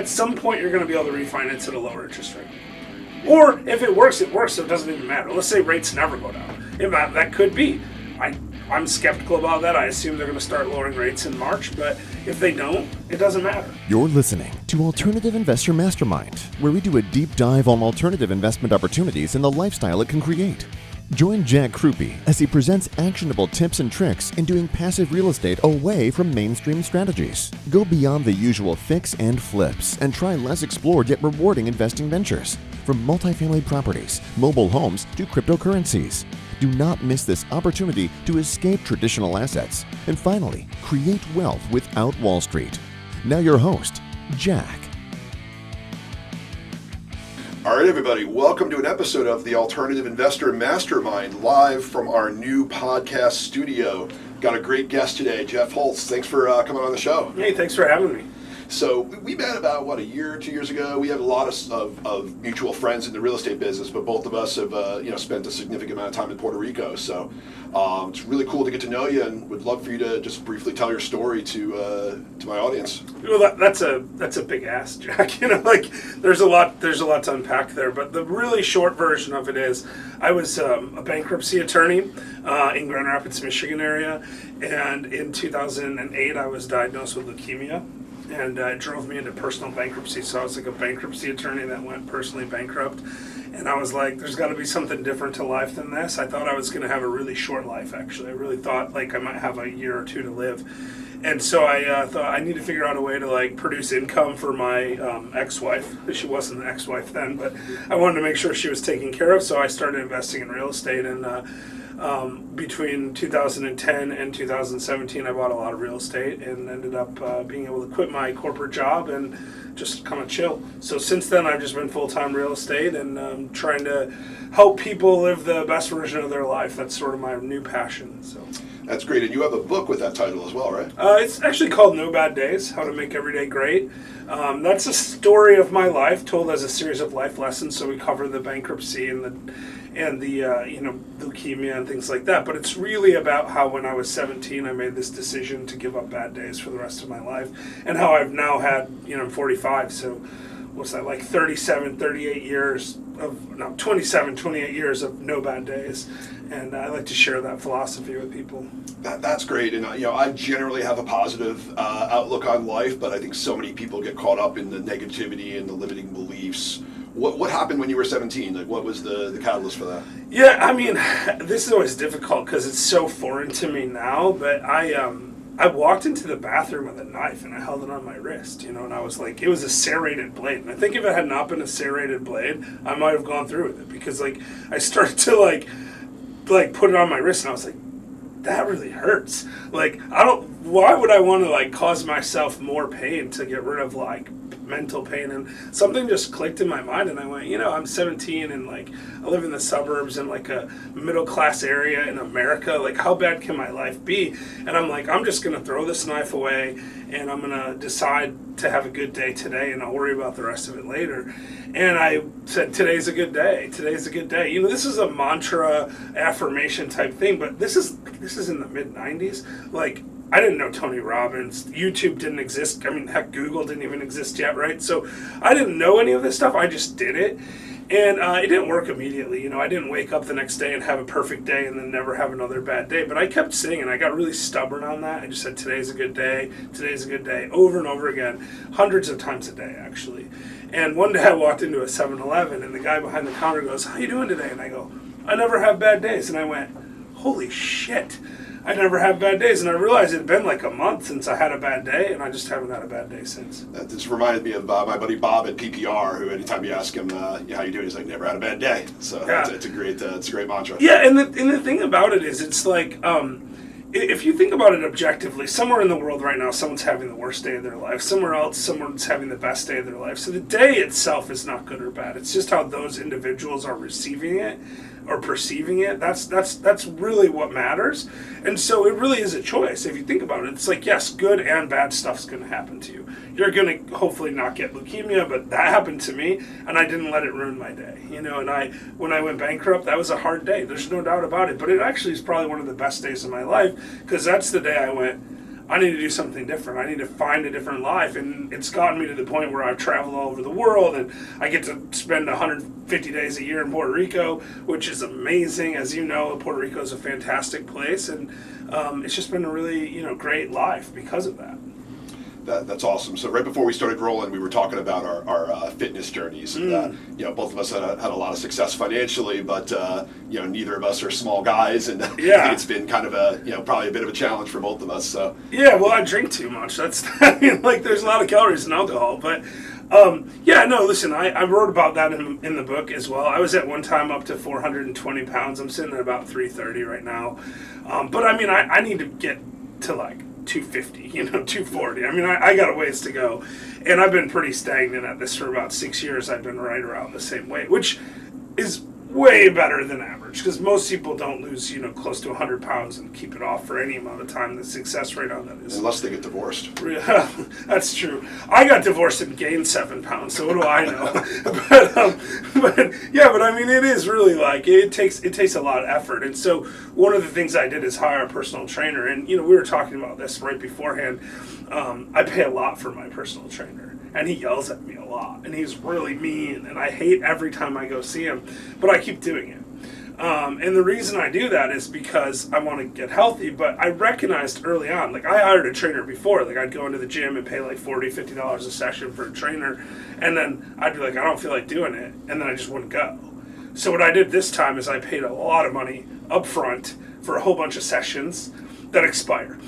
at some point you're going to be able to refinance at a lower interest rate. Or if it works, it works, so it doesn't even matter. Let's say rates never go down. That could be. I'm skeptical about that. I assume they're going to start lowering rates in March, but if they don't, it doesn't matter. You're listening to Alternative Investor Mastermind, where we do a deep dive on alternative investment opportunities and the lifestyle it can create. Join Jack Krupe as he presents actionable tips and tricks in doing passive real estate away from mainstream strategies. Go beyond the usual fix and flips and try less explored yet rewarding investing ventures. From multifamily properties, mobile homes to cryptocurrencies. Do not miss this opportunity to escape traditional assets and finally create wealth without Wall Street. Now your host, Jack. All right, everybody, welcome to an episode of the Alternative Investor Mastermind, live from our new podcast studio. Got a great guest today, Jeff Holst. Thanks for coming on the show. Hey, thanks for having me. So we met about, a year, 2 years ago. We have a lot of mutual friends in the real estate business, but both of us have spent a significant amount of time in Puerto Rico. So it's really cool to get to know you, and would love for you to just briefly tell your story to my audience. Well, that's a big ask, Jack. There's a lot to unpack there. But the really short version of it is, I was a bankruptcy attorney in Grand Rapids, Michigan area, and in 2008 I was diagnosed with leukemia. And it drove me into personal bankruptcy. So I was like a bankruptcy attorney that went personally bankrupt. And I was like, there's got to be something different to life than this. I thought I was going to have a really short life, actually. I really thought I might have a year or two to live. And so I thought I need to figure out a way to produce income for my ex-wife. She wasn't an ex-wife then, but I wanted to make sure she was taken care of. So I started investing in real estate, and between 2010 and 2017, I bought a lot of real estate and ended up being able to quit my corporate job and just kind of chill. So since then, I've just been full-time real estate and trying to help people live the best version of their life. That's sort of my new passion. So that's great. And you have a book with that title as well, right? It's actually called No Bad Days, How to Make Every Day Great. That's a story of my life told as a series of life lessons. So we cover the bankruptcy and the leukemia and things like that. But it's really about how when I was 17, I made this decision to give up bad days for the rest of my life, and how I've now had, I'm 45, so what's that, 27, 28 years of no bad days. And I like to share that philosophy with people. That's great. And, I generally have a positive outlook on life, but I think so many people get caught up in the negativity and the limiting beliefs. What happened when you were 17? What was the catalyst for that? Yeah, this is always difficult because it's so foreign to me now, but I walked into the bathroom with a knife and I held it on my wrist, and I was like, it was a serrated blade. And I think if it had not been a serrated blade, I might have gone through with it, because I started to put it on my wrist and I was like, that really hurts. Why would I want to cause myself more pain to get rid of mental pain? And something just clicked in my mind, and I went, I'm 17 and I live in the suburbs in a middle class area in America. How bad can my life be? And I'm like, I'm just gonna throw this knife away and I'm gonna decide to have a good day today, and I'll worry about the rest of it later. And I said, today's a good day. Today's a good day. This is a mantra affirmation type thing, but this is in the mid 90s. I didn't know Tony Robbins. YouTube didn't exist. Heck, Google didn't even exist yet, right? So I didn't know any of this stuff. I just did it. And it didn't work immediately. I didn't wake up the next day and have a perfect day and then never have another bad day. But I kept saying, and I got really stubborn on that. I just said, today's a good day. Today's a good day. Over and over again. Hundreds of times a day, actually. And one day I walked into a 7-Eleven and the guy behind the counter goes, how you doing today? And I go, I never have bad days. And I went, holy shit. I never have bad days, and I realized it had been a month since I had a bad day, and I just haven't had a bad day since. That just reminded me of my buddy Bob at PPR, who anytime you ask him, how you doing, he's like, never had a bad day. So yeah. It's a great mantra. Yeah, and the thing about it is, it's if you think about it objectively, somewhere in the world right now, someone's having the worst day of their life. Somewhere else, someone's having the best day of their life. So the day itself is not good or bad. It's just how those individuals are receiving it or perceiving it. That's really what matters. And so it really is a choice. If you think about it, it's yes, good and bad stuff's going to happen to you. You're going to hopefully not get leukemia, but that happened to me, and I didn't let it ruin my day. And when I went bankrupt, that was a hard day. There's no doubt about it. But it actually is probably one of the best days of my life, because that's the day I went, I need to do something different. I need to find a different life. And it's gotten me to the point where I've traveled all over the world, and I get to spend 150 days a year in Puerto Rico, which is amazing. As you know, Puerto Rico is a fantastic place, and it's just been a really, great life because of that. That's awesome. So right before we started rolling, we were talking about our fitness journeys. And, both of us had a lot of success financially, but neither of us are small guys, and it's been kind of a probably a bit of a challenge for both of us. So well, I drink too much. That's there's a lot of calories in alcohol, but. Listen, I wrote about that in the book as well. I was at one time up to 420 pounds. I'm sitting at about 330 right now. But I need to get to like 250, 240. I got a ways to go. And I've been pretty stagnant at this for about 6 years. I've been right around the same weight, which is way better than average, because most people don't lose, close to 100 pounds and keep it off for any amount of time. The success rate on that is... Unless they get divorced. Yeah, that's true. I got divorced and gained 7 pounds, so what do I know? but it is really it takes a lot of effort. And so one of the things I did is hire a personal trainer. And, we were talking about this right beforehand. I pay a lot for my personal trainer. And he yells at me a lot, and he's really mean, and I hate every time I go see him, but I keep doing it. And the reason I do that is because I want to get healthy, but I recognized early on, I hired a trainer before, I'd go into the gym and pay $40, $50 a session for a trainer, and then I'd be I don't feel like doing it, and then I just wouldn't go. So what I did this time is I paid a lot of money up front for a whole bunch of sessions that expire.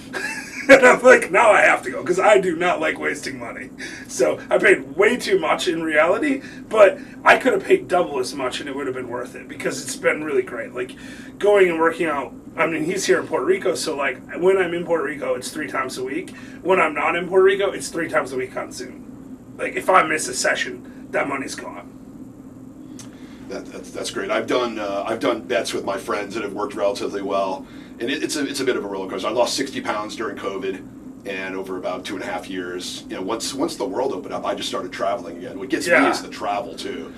And I'm now I have to go, because I do not like wasting money. So I paid way too much in reality, but I could have paid double as much and it would have been worth it, because it's been really great. Going and working out, he's here in Puerto Rico, so when I'm in Puerto Rico, it's 3 times a week. When I'm not in Puerto Rico, it's 3 times a week on Zoom. If I miss a session, that money's gone. That's great. I've done bets with my friends that have worked relatively well. And it's a bit of a roller coaster. I lost 60 pounds during COVID, and over about 2.5 years, once the world opened up, I just started traveling again. What gets me is the travel too.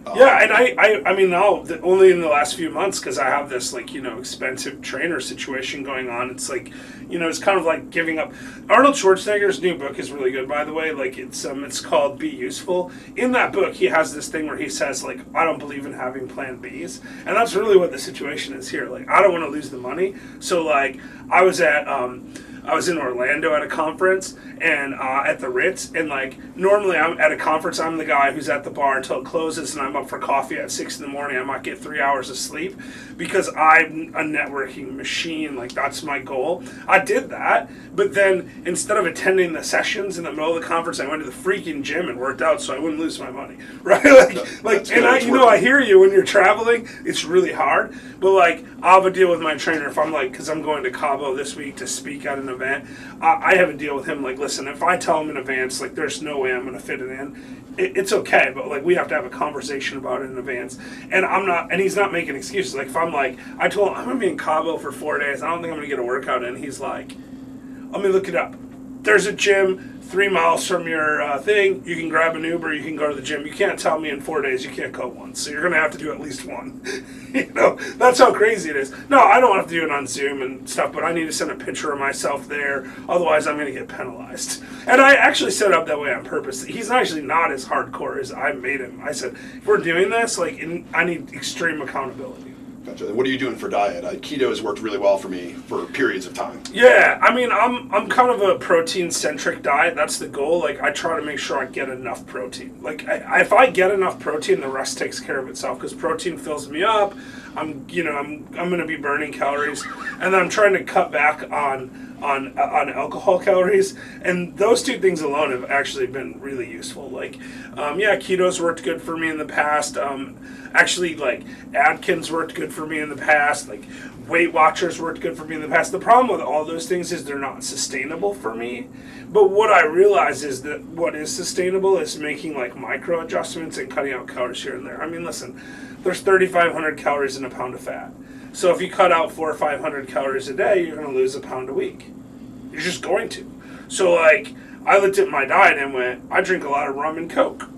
And I now only in the last few months, because I have this expensive trainer situation going on. It's it's kind of like giving up. Arnold Schwarzenegger's new book is really good, by the way. It's called Be Useful. In that book, he has this thing where he says I don't believe in having plan Bs, and that's really what the situation is here. I don't want to lose the money, so I was in Orlando at a conference, and at the Ritz, and normally I'm at a conference, I'm the guy who's at the bar until it closes, and I'm up for coffee at 6 a.m. I might get 3 hours of sleep, because I'm a networking machine. That's my goal. I did that, but then instead of attending the sessions in the middle of the conference, I went to the freaking gym and worked out so I wouldn't lose my money, right? I hear you when you're traveling, it's really hard, but I'll have a deal with my trainer if I'm because I'm going to Cabo this week to speak at an event. I have a deal with him. Listen, if I tell him in advance, there's no way I'm going to fit it in, it's okay. But we have to have a conversation about it in advance. And I'm not, and he's not making excuses. If I'm I told him I'm going to be in Cabo for 4 days. I don't think I'm going to get a workout in. He's let me look it up. There's a gym 3 miles from your thing. You can grab an Uber. You can go to the gym. You can't tell me in 4 days you can't go once. So you're going to have to do at least one. That's how crazy it is. No, I don't have to do it on Zoom and stuff, but I need to send a picture of myself there. Otherwise, I'm going to get penalized. And I actually set it up that way on purpose. He's actually not as hardcore as I made him. I said, if we're doing this, I need extreme accountability. Gotcha. And what are you doing for diet? Keto has worked really well for me for periods of time. Yeah, I'm kind of a protein-centric diet. That's the goal. I try to make sure I get enough protein. If I get enough protein, the rest takes care of itself, because protein fills me up. I'm going to be burning calories, and then I'm trying to cut back on alcohol calories, and those 2 things alone have actually been really useful. Keto's worked good for me in the past. Atkins worked good for me in the past. Weight Watchers worked good for me in the past. The problem with all those things is they're not sustainable for me. But what I realize is that what is sustainable is making micro adjustments and cutting out calories here and there. Listen, there's 3,500 calories in a pound of fat. So if you cut out 400 or 500 calories a day, you're going to lose a pound a week. You're just going to. So I looked at my diet and went, I drink a lot of rum and Coke.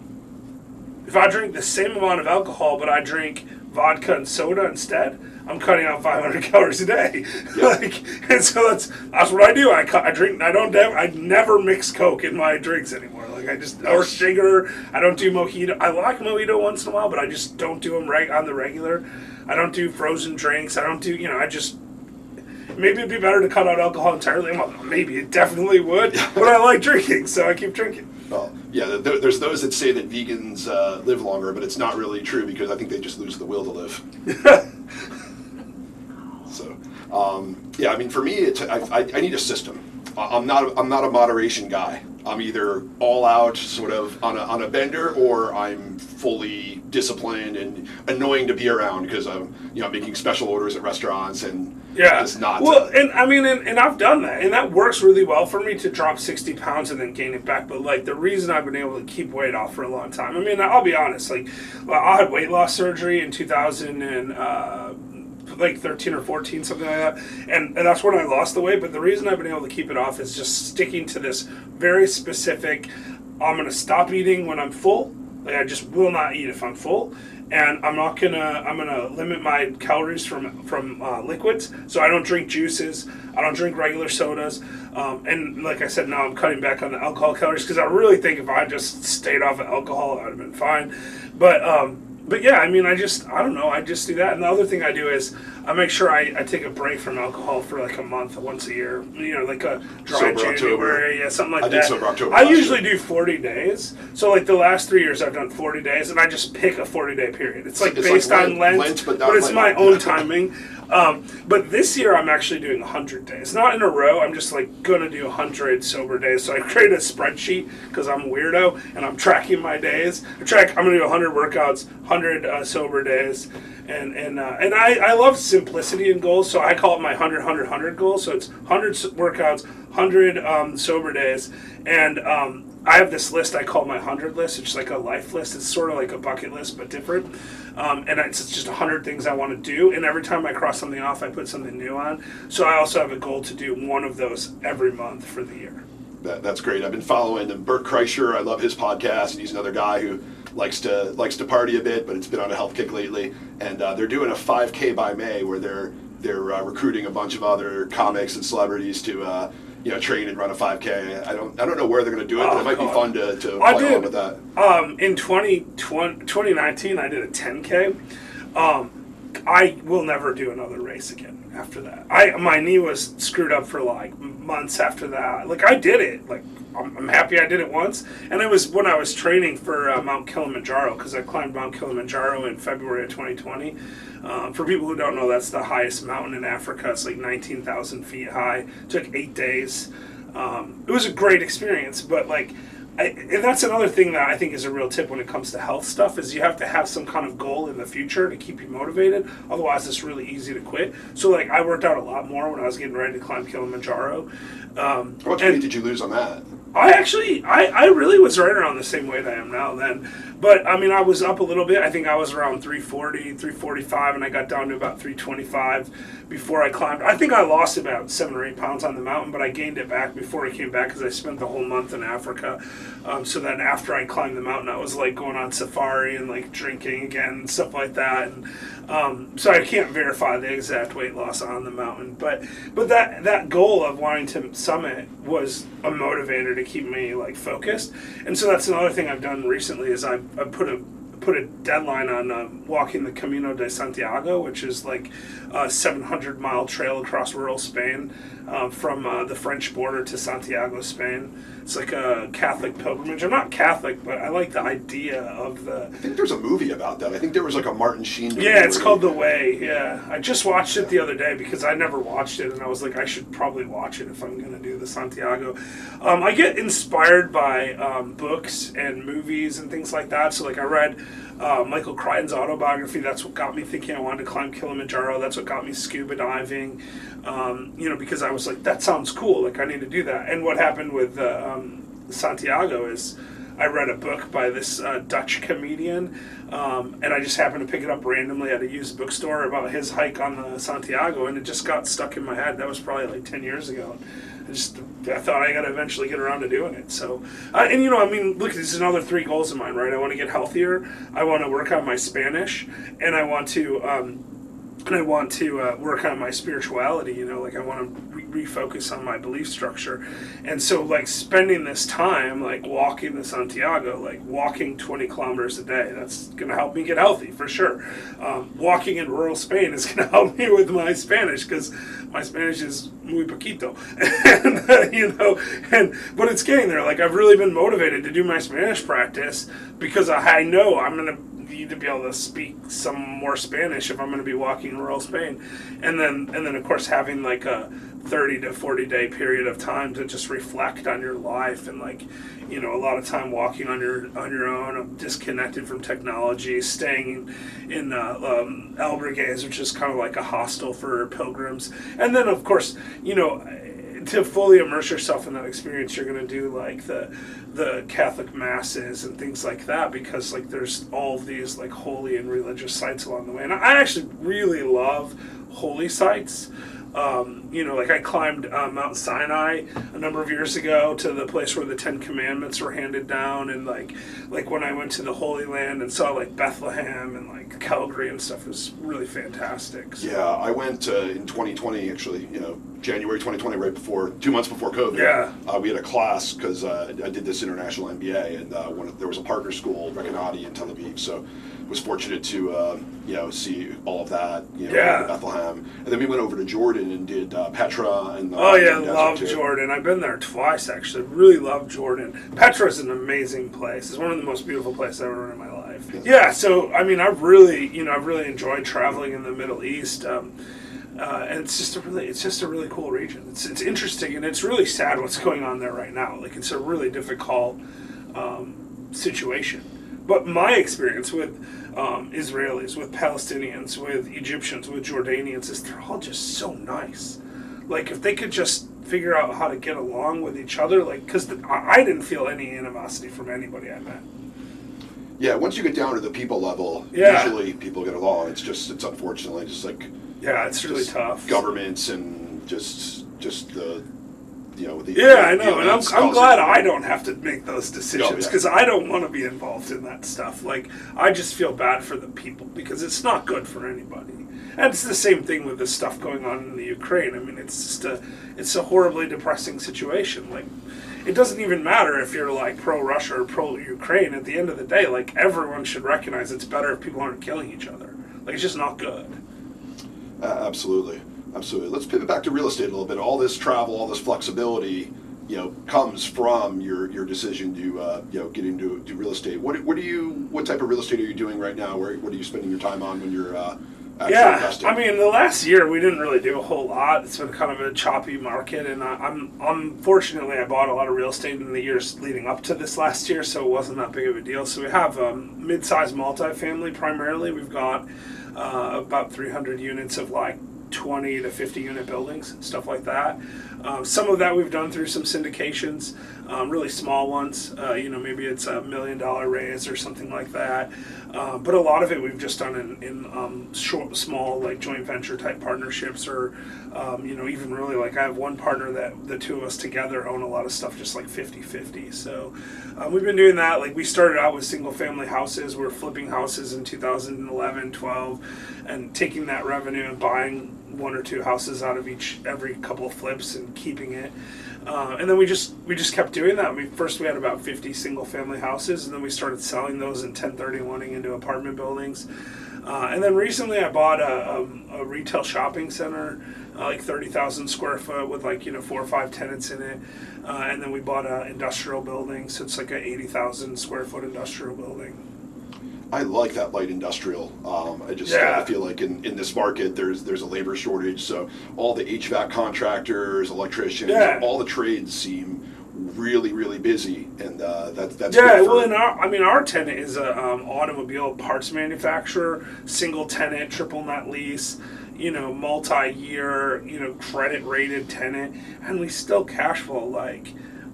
If I drink the same amount of alcohol, but I drink vodka and soda instead, I'm cutting out 500 calories a day. And so that's what I do. I drink. I never mix Coke in my drinks anymore. Or sugar. I don't do mojito. I like mojito once in a while, but I just don't do them on the regular. I don't do frozen drinks. I don't do. Maybe it'd be better to cut out alcohol entirely. Well, maybe it definitely would, but I like drinking, so I keep drinking. Well, yeah, there's those that say that vegans live longer, but it's not really true because I think they just lose the will to live. So, I mean, for me, I need a system. I'm not a moderation guy. I'm either all out, sort of on a bender, or I'm fully disciplined and annoying to be around because I'm making special orders at restaurants and it's not. Well, and I mean, and I've done that, and that works really well for me to drop 60 pounds and then gain it back. But like the reason I've been able to keep weight off for a long time, I mean, I'll be honest, I had weight loss surgery in 2013 or 14, something like that, and that's when I lost the weight. But the reason I've been able to keep it off is just sticking to this very specific. I'm going to stop eating when I'm full. I just will not eat if I'm full, and I'm gonna limit my calories from liquids. So I don't drink juices. I don't drink regular sodas. And like I said, now I'm cutting back on the alcohol calories because I really think if I just stayed off of alcohol, I would have been fine. But yeah, I mean, I don't know. I just do that. And the other thing I do is I make sure I take a break from alcohol for like a month, once a year. Like a dry Sober January, October. Something like that. I did Sober October. I usually do 40 days. So like the last 3 years I've done 40 days, and I just pick a 40-day period. It's based on Lent, but it's my own timing. But this year I'm actually doing 100 days. Not in a row. I'm just gonna do 100 sober days. So I create a spreadsheet because I'm a weirdo and I'm tracking my days. I'm gonna do 100 workouts, 100 sober days, and I love simplicity in goals. So I call it my 100 goal. So it's 100 workouts, 100 sober days, and I have this list I call my 100 list. It's like a life list. It's sort of like a bucket list, but different. And it's just 100 things I want to do. And every time I cross something off, I put something new on. So I also have a goal to do one of those every month for the year. That's great. I've been following Bert Kreischer. I love his podcast, and he's another guy who likes to party a bit, but it's been on a health kick lately. And they're doing a 5K by May where they're recruiting a bunch of other comics and celebrities to train and run a 5K. I don't know where they're going to do it, but it might be fun to play along with that. In 2019, I did a 10K. I will never do another race again after that. My knee was screwed up for months after that. I did it. I'm happy I did it once. And it was when I was training for Mount Kilimanjaro, because I climbed Mount Kilimanjaro in February of 2020. For people who don't know, that's the highest mountain in Africa. It's 19,000 feet high. It took 8 days. It was a great experience, but and that's another thing that I think is a real tip when it comes to health stuff, is you have to have some kind of goal in the future to keep you motivated. Otherwise, it's really easy to quit. So I worked out a lot more when I was getting ready to climb Kilimanjaro. How much weight did you lose on that? I really was right around the same weight I am now then. But, I mean, I was up a little bit. I think I was around 340, 345, and I got down to about 325 before I climbed. I think I lost about 7 or 8 pounds on the mountain, but I gained it back before I came back because I spent the whole month in Africa. So then after I climbed the mountain, I was going on safari and drinking again and stuff like that. And so I can't verify the exact weight loss on the mountain. But that goal of wanting to summit was a motivator to keep me focused. And so that's another thing I've done recently is I've put a deadline on walking the Camino de Santiago, which is a 700-mile trail across rural Spain from the French border to Santiago, Spain. It's like a Catholic pilgrimage. I'm not Catholic, but I like the idea of the... I think there's a movie about that. I think there was a Martin Sheen movie. Yeah, it's called The Way, yeah. I just watched it the other day because I never watched it, and I was I should probably watch it if I'm going to do the Santiago. I get inspired by books and movies and things like that. So, I read Michael Crichton's autobiography. That's what got me thinking I wanted to climb Kilimanjaro. That's what got me scuba diving, because I was that sounds cool. I need to do that. And what happened with Santiago is I read a book by this Dutch comedian, and I just happened to pick it up randomly at a used bookstore about his hike on the Santiago, and it just got stuck in my head. That was probably 10 years ago. I thought I got to eventually get around to doing it. So, and look, this is another 3 goals of mine, right? I want to get healthier. I want to work on my Spanish, and I want to work on my spirituality. Like I want to refocus on my belief structure, and so like spending this time like walking to Santiago, like walking 20 kilometers a day, that's gonna help me get healthy for sure. Walking in rural Spain is gonna help me with my Spanish because my Spanish is muy poquito, but it's getting there. Like I've really been motivated to do my Spanish practice because I know I'm gonna need to be able to speak some more Spanish if I'm going to be walking in rural Spain, and then of course having like a 30 to 40 day period of time to just reflect on your life, and like a lot of time walking on your own, disconnected from technology, staying in albergues, which is kind of like a hostel for pilgrims, and then of course to fully immerse yourself in that experience, you're going to do like the Catholic masses and things like that, because like there's all of these like holy and religious sites along the way, and I actually really love holy sites. Like I climbed Mount Sinai a number of years ago to the place where the 10 Commandments were handed down, and like when I went to the Holy Land and saw like Bethlehem and like Calgary and stuff, it was really fantastic. So. Yeah, I went in 2020, actually, January 2020, right before, 2 months before COVID. Yeah. We had a class because I did this international MBA, and there was a partner school, Recanati in Tel Aviv, so was fortunate to see all of that, Bethlehem, and then we went over to Jordan and did Petra and love Jordan. I've been there twice actually. Really love Jordan. Petra is an amazing place. It's one of the most beautiful places I've ever been in my life. Yeah, so I mean, I've really enjoyed traveling in the Middle East. And it's just a really cool region. It's interesting, and it's really sad what's going on there right now. Like it's a really difficult situation. But my experience with Israelis, with Palestinians, with Egyptians, with Jordanians is they're all just so nice. Like if they could just figure out how to get along with each other, like because I didn't feel any animosity from anybody I met. Yeah, once you get down to the people level, usually people get along. It's unfortunately just like it's really tough. Governments and just the. I know, and I'm glad I don't have to make those decisions because I don't want to be involved in that stuff. Like, I just feel bad for the people because it's not good for anybody. And it's the same thing with the stuff going on in the Ukraine. I mean, it's a horribly depressing situation. Like, it doesn't even matter if you're like pro-Russia or pro-Ukraine. At the end of the day, like, everyone should recognize it's better if people aren't killing each other. Like, it's just not good. Absolutely. Let's pivot back to real estate a little bit. All this travel, all this flexibility, comes from your decision to get into real estate. What type of real estate are you doing right now? What are you spending your time on when you're actually investing? I mean, the last year we didn't really do a whole lot. It's been kind of a choppy market, and unfortunately I bought a lot of real estate in the years leading up to this last year, so it wasn't that big of a deal. So we have mid-sized multifamily primarily. We've got about 300 units of like 20 to 50 unit buildings, stuff like that. Some of that we've done through some syndications, really small ones. Maybe it's $1 million raise or something like that. But a lot of it we've just done in small like joint venture type partnerships, or even really like I have one partner that the two of us together own a lot of stuff just like 50-50. So we've been doing that. Like we started out with single family houses. We're flipping houses in 2011, 12, and taking that revenue and buying 1 or 2 houses out of every couple of flips and keeping it. And then we just kept doing that. We had about 50 single family houses, and then we started selling those and 1031ing into apartment buildings. And then recently I bought a retail shopping center, like 30,000 square foot with 4 or 5 tenants in it. And then we bought an industrial building, so it's like an 80,000 square foot industrial building. I like that light industrial. I feel like in this market there's a labor shortage, so all the HVAC contractors, electricians, all the trades seem really, really busy, and that's good well, our tenant is a automobile parts manufacturer, single tenant, triple net lease, multi-year, credit rated tenant, and we still cash flow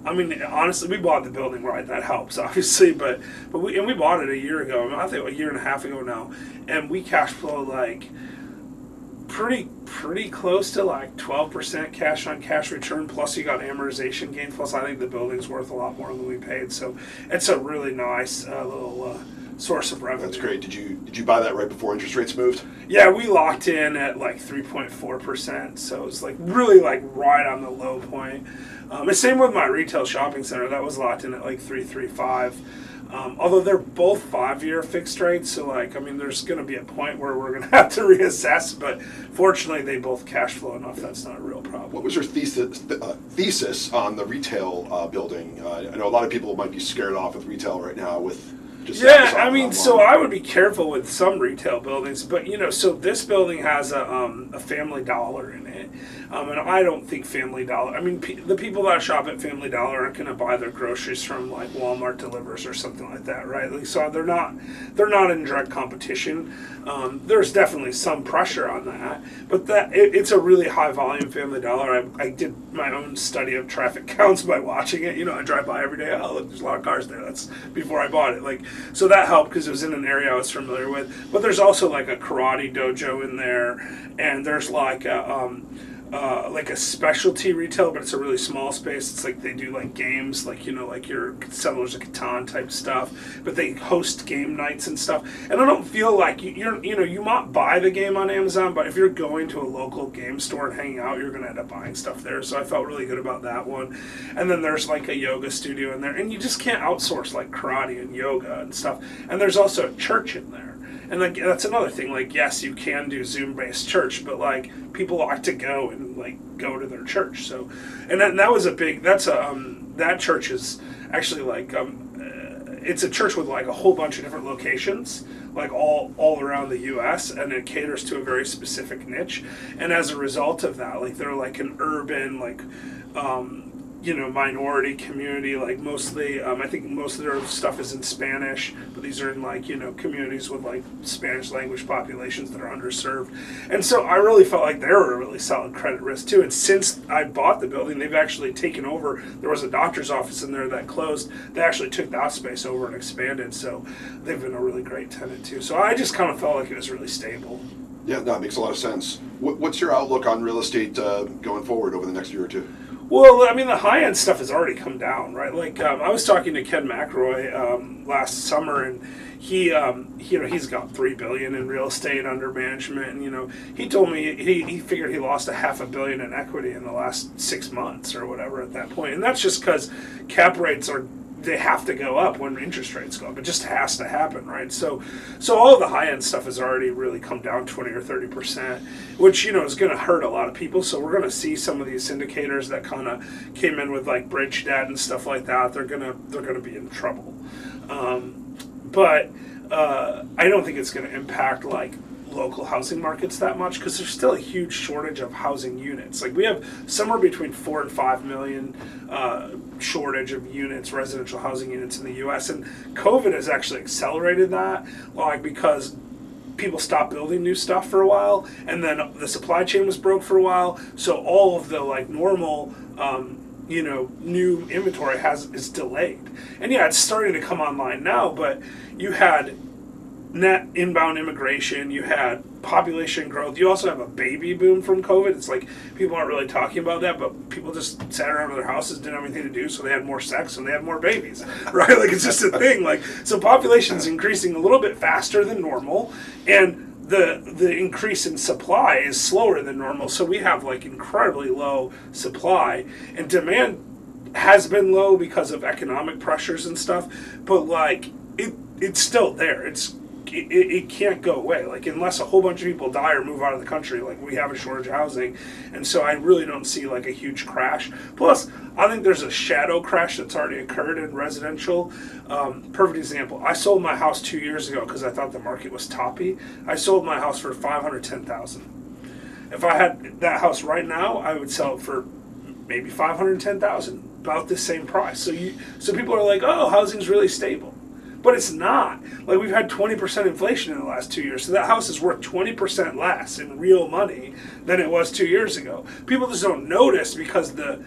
honestly, we bought the building right. That helps, obviously, but we bought it a year ago. I think a year and a half ago now, and we cash flow pretty close to like 12% cash on cash return, plus you got amortization gain, plus I think the building's worth a lot more than we paid, so it's a really nice little source of revenue. That's great. Did you buy that right before interest rates moved? Yeah, we locked in at like 3.4%, so it's like really like right on the low point. The same with my retail shopping center, that was locked in at like 3.35. Although they're both 5-year fixed rates, so like, I mean, there's going to be a point where we're going to have to reassess, but fortunately they both cash flow enough, that's not a real problem. What was your thesis on the retail building? I know a lot of people might be scared off with retail right now with just yeah, I mean, so I would be careful with some retail buildings, but so this building has a Family Dollar in it, and I don't think Family Dollar. I mean, the people that shop at Family Dollar aren't going to buy their groceries from like Walmart delivers or something like that, right? Like, so they're not in direct competition. There's definitely some pressure on that, but it's a really high volume Family Dollar. I did my own study of traffic counts by watching it. I drive by every day. Oh, look, there's a lot of cars there. That's before I bought it. Like, so that helped because it was in an area I was familiar with. But there's also like a karate dojo in there, and there's like a specialty retail, but it's a really small space. It's like they do like games, like like your Settlers of Catan type stuff, but they host game nights and stuff. And I don't feel like you might buy the game on Amazon, but if you're going to a local game store and hanging out, you're going to end up buying stuff there. So I felt really good about that one. And then there's like a yoga studio in there, and you just can't outsource like karate and yoga and stuff. And there's also a church in there. And like that's another thing. Like, yes, you can do Zoom-based church, but like people like to go and like go to their church. So, and that was a big. That church is actually like it's a church with like a whole bunch of different locations, like all around the U.S. and it caters to a very specific niche. And as a result of that, like they're like an urban like. Minority community, like mostly, I think most of their stuff is in Spanish, but these are in like, communities with like Spanish language populations that are underserved. And so I really felt like they were a really solid credit risk too. And since I bought the building, they've actually taken over. There was a doctor's office in there that closed. They actually took that space over and expanded. So they've been a really great tenant too. So I just kind of felt like it was really stable. Yeah, that makes a lot of sense. What's your outlook on real estate going forward over the next year or two? Well, I mean, the high-end stuff has already come down, right? Like, I was talking to Ken McElroy last summer, and he he's got $3 billion in real estate under management, and he told me he figured he lost $500 million in equity in the last 6 months or whatever at that point, and that's just because cap rates they have to go up when interest rates go up. It just has to happen, right? So all of the high-end stuff has already really come down 20 or 30%, which, is going to hurt a lot of people. So we're going to see some of these syndicators that kind of came in with like bridge debt and stuff like that. They're going to be in trouble. But I don't think it's going to impact like local housing markets that much because there's still a huge shortage of housing units. Like we have somewhere between 4 and 5 million shortage of units, residential housing units in the U.S. And COVID has actually accelerated that, like because people stopped building new stuff for a while, and then the supply chain was broke for a while. So all of the like normal new inventory is delayed. And yeah, it's starting to come online now, but you had net inbound immigration, you had population growth, you also have a baby boom from COVID. It's like people aren't really talking about that, but people just sat around their houses, didn't have anything to do, so they had more sex and they had more babies, right? Like it's just a thing. Like so population's increasing a little bit faster than normal, and the increase in supply is slower than normal. So we have like incredibly low supply, and demand has been low because of economic pressures and stuff, but like it's still there. It can't go away. Like unless a whole bunch of people die or move out of the country, like we have a shortage of housing, and so I really don't see like a huge crash. Plus, I think there's a shadow crash that's already occurred in residential. Perfect example. I sold my house 2 years ago because I thought the market was toppy. I sold my house for $510,000. If I had that house right now, I would sell it for maybe $510,000, about the same price. So people are like, oh, housing's really stable. But it's not. Like we've had 20% inflation in the last 2 years. So that house is worth 20% less in real money than it was 2 years ago. People just don't notice because the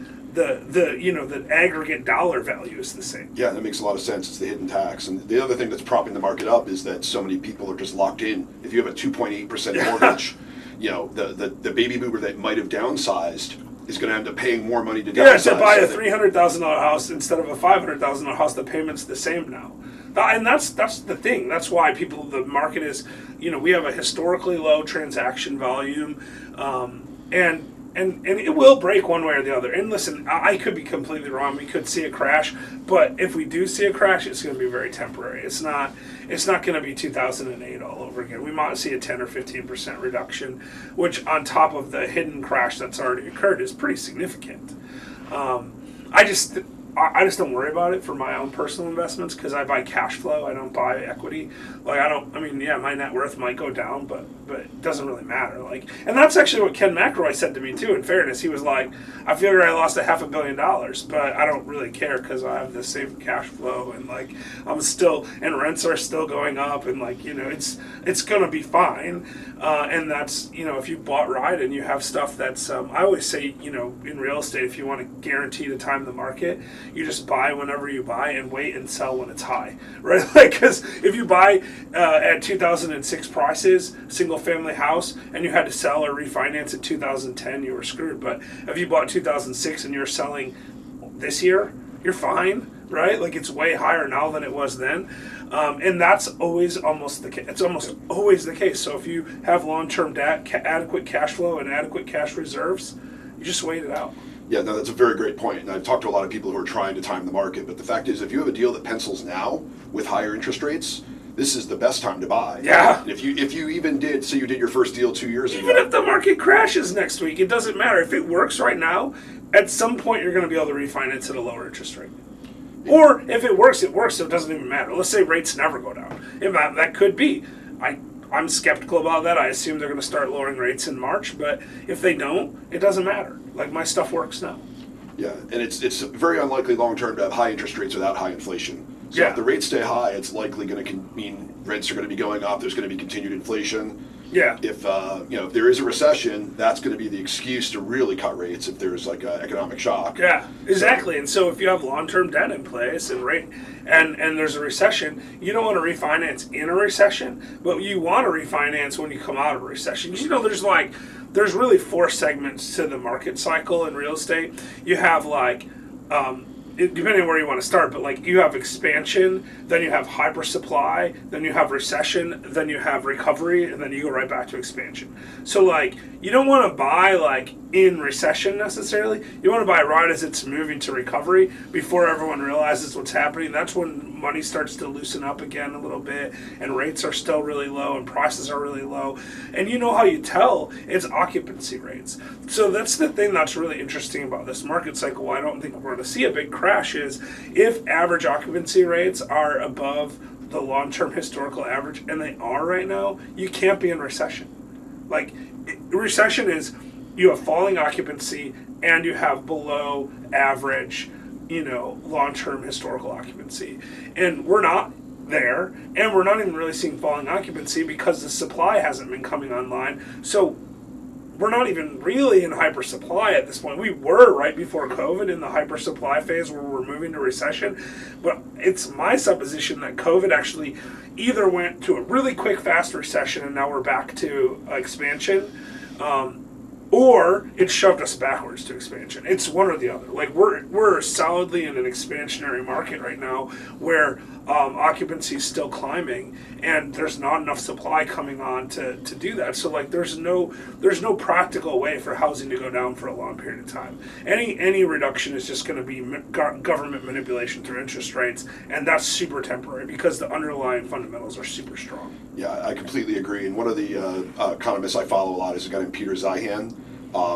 aggregate dollar value is the same. Yeah, that makes a lot of sense. It's the hidden tax. And the other thing that's propping the market up is that so many people are just locked in. If you have a 2.8% mortgage, the baby boomer that might have downsized is going to end up paying more money to Yeah, downsize. to buy a $300,000 house instead of a $500,000 house, the payment's the same now. And that's the thing. That's why the market is, we have a historically low transaction volume, and it will break one way or the other. And listen, I could be completely wrong. We could see a crash, but if we do see a crash, it's going to be very temporary. It's not going to be 2008 all over again. We might see a 10 or 15% reduction, which on top of the hidden crash that's already occurred is pretty significant. I just don't worry about it for my own personal investments because I buy cash flow. I don't buy equity. My net worth might go down, but it doesn't really matter. And that's actually what Ken McElroy said to me too. In fairness, he was like, "I figured I lost $500 million, but I don't really care because I have the same cash flow and and rents are still going up and it's gonna be fine." And that's if you bought right and you have stuff that's I always say in real estate, if you want to guarantee to time the market, you just buy whenever you buy and wait and sell when it's high, right? Because if you buy at 2006 prices, single family house, and you had to sell or refinance in 2010, you were screwed. But if you bought 2006 and you're selling this year, you're fine, right? It's way higher now than it was then. And that's always almost the case. It's almost always the case. So if you have long-term debt, adequate cash flow, and adequate cash reserves, you just wait it out. Yeah, no, that's a very great point. And I've talked to a lot of people who are trying to time the market. But the fact is, if you have a deal that pencils now with higher interest rates, this is the best time to buy. Yeah. And if you even did, say you did your first deal 2 years ago. Even if the market crashes next week, it doesn't matter. If it works right now, at some point you're going to be able to refinance at a lower interest rate. Or if it works, so it doesn't even matter. Let's say rates never go down. That could be. I'm skeptical about that. I assume they're going to start lowering rates in March, but if they don't, it doesn't matter. My stuff works now. Yeah, and it's very unlikely long term to have high interest rates without high inflation. So if the rates stay high, it's likely going to mean rents are going to be going up. There's going to be continued inflation. Yeah. If if there is a recession, that's going to be the excuse to really cut rates if there's an economic shock. Yeah, exactly. And so if you have long-term debt in place and there's a recession, you don't want to refinance in a recession, but you want to refinance when you come out of a recession. There's really 4 segments to the market cycle in real estate. You have depending on where you want to start, but you have expansion, then you have hyper supply, then you have recession, then you have recovery, and then you go right back to expansion. So you don't want to buy in recession necessarily. You want to buy right as it's moving to recovery before everyone realizes what's happening. That's when money starts to loosen up again a little bit, and rates are still really low, and prices are really low. And how you tell? It's occupancy rates. So that's the thing that's really interesting about this market cycle. I don't think we're going to see a big crash is if average occupancy rates are above the long-term historical average, and they are right now, you can't be in recession. Recession is you have falling occupancy and you have below average, long-term historical occupancy. And we're not there, and we're not even really seeing falling occupancy because the supply hasn't been coming online. So we're not even really in hyper supply at this point. We were right before COVID in the hyper supply phase where we're moving to recession, but it's my supposition that COVID actually either went to a really quick, fast recession and now we're back to expansion, or it shoved us backwards to expansion. It's one or the other. We're solidly in an expansionary market right now where occupancy is still climbing and there's not enough supply coming on to do that. So there's no practical way for housing to go down for a long period of time. Any reduction is just going to be government manipulation through interest rates, and that's super temporary because the underlying fundamentals are super strong. Yeah, I completely agree. And one of the economists I follow a lot is a guy named Peter Zeihan.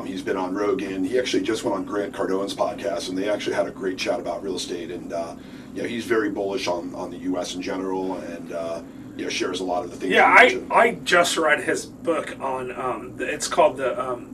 He's been on Rogan. He actually just went on Grant Cardone's podcast, and they actually had a great chat about real estate. And he's very bullish on the U.S. in general, and shares a lot of the things. Yeah, I just read his book on it's called the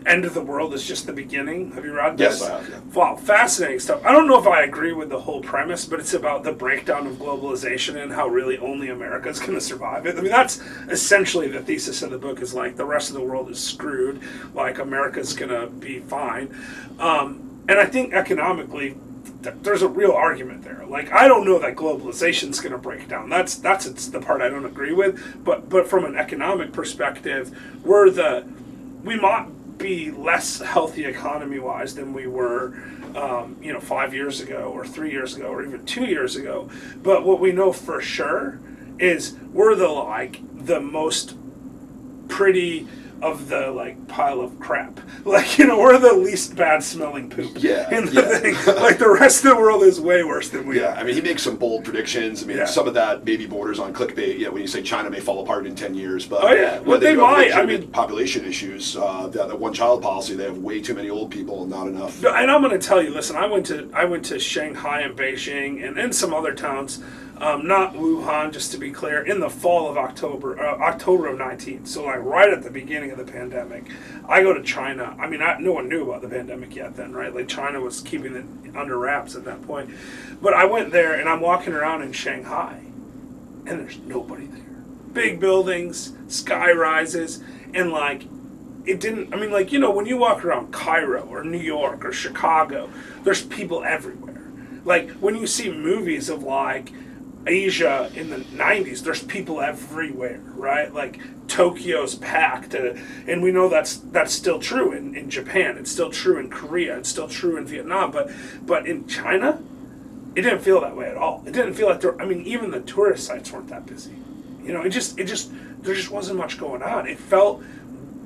End of the World is Just the Beginning. Have you read this? Yes, I have. Yeah. Wow, fascinating stuff. I don't know if I agree with the whole premise, but it's about the breakdown of globalization and how really only America is going to survive it. I mean, that's essentially the thesis of the book is the rest of the world is screwed, America's going to be fine. And I think economically, there's a real argument there. Like, I don't know that globalization's going to break down. That's the part I don't agree with. But from an economic perspective, we might be less healthy economy wise than we were, 5 years ago or 3 years ago or even 2 years ago. But what we know for sure is we're the most pretty of the pile of crap. We're the least bad smelling poop. Yeah. In the thing. The rest of the world is way worse than we are. I mean, he makes some bold predictions. I mean, some of that maybe borders on clickbait. When you say China may fall apart in 10 years, but they might. I mean, population issues. The one-child policy. They have way too many old people and not enough. And I'm going to tell you. Listen, I went to Shanghai and Beijing and some other towns. Not Wuhan, just to be clear, in the fall of October of 19. So right at the beginning of the pandemic, I go to China. I mean, no one knew about the pandemic yet then, right? China was keeping it under wraps at that point. But I went there and I'm walking around in Shanghai, and there's nobody there. Big buildings, sky rises, and it didn't. I mean, when you walk around Cairo or New York or Chicago, there's people everywhere. When you see movies of Asia in the 90s, there's people everywhere, right? Tokyo's packed, and we know that's still true in Japan. It's still true in Korea. It's still true in Vietnam. But in China, it didn't feel that way at all. It didn't feel like even the tourist sites weren't that busy. There just wasn't much going on. It felt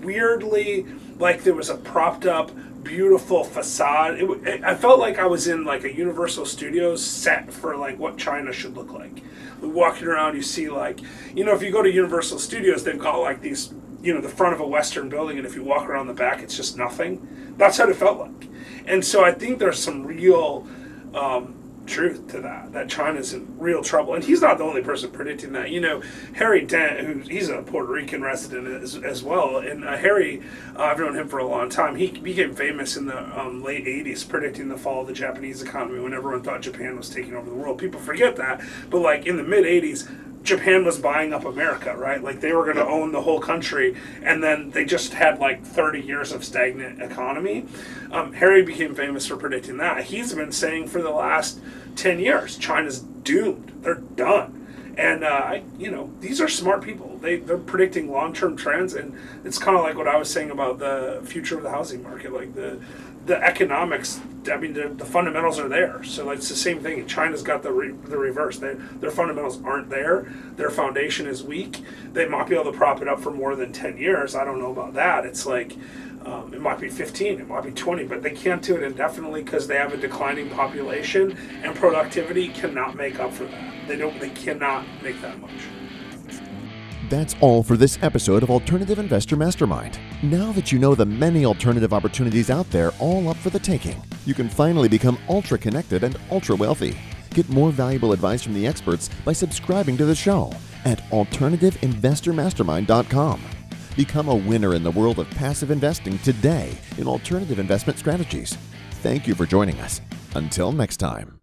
weirdly like there was a propped up, beautiful facade. I felt like I was in a Universal Studios set for what China should look like. Walking around, you see if you go to Universal Studios, they've got these, the front of a Western building, and if you walk around the back, it's just nothing. That's what it felt like. And so I think there's some real truth to that China's in real trouble. And he's not the only person predicting that. Harry Dent, he's a Puerto Rican resident as well, and Harry, I've known him for a long time. He became famous in the late 80s predicting the fall of the Japanese economy when everyone thought Japan was taking over the world. People forget that, but in the mid 80s, Japan was buying up America, right? They were going to own the whole country, and then they just had 30 years of stagnant economy. Harry became famous for predicting that. He's been saying for the last 10 years, China's doomed. They're done. And, these are smart people. They're predicting long-term trends, and it's kind of like what I was saying about the future of the housing market. The economics, I mean, the fundamentals are there. So it's the same thing. China's got the reverse. Their fundamentals aren't there. Their foundation is weak. They might be able to prop it up for more than 10 years. I don't know about that. It's it might be 15, it might be 20, but they can't do it indefinitely because they have a declining population, and productivity cannot make up for that. They cannot make that much. That's all for this episode of Alternative Investor Mastermind. Now that you know the many alternative opportunities out there all up for the taking, you can finally become ultra connected and ultra wealthy. Get more valuable advice from the experts by subscribing to the show at AlternativeInvestorMastermind.com. Become a winner in the world of passive investing today in alternative investment strategies. Thank you for joining us. Until next time.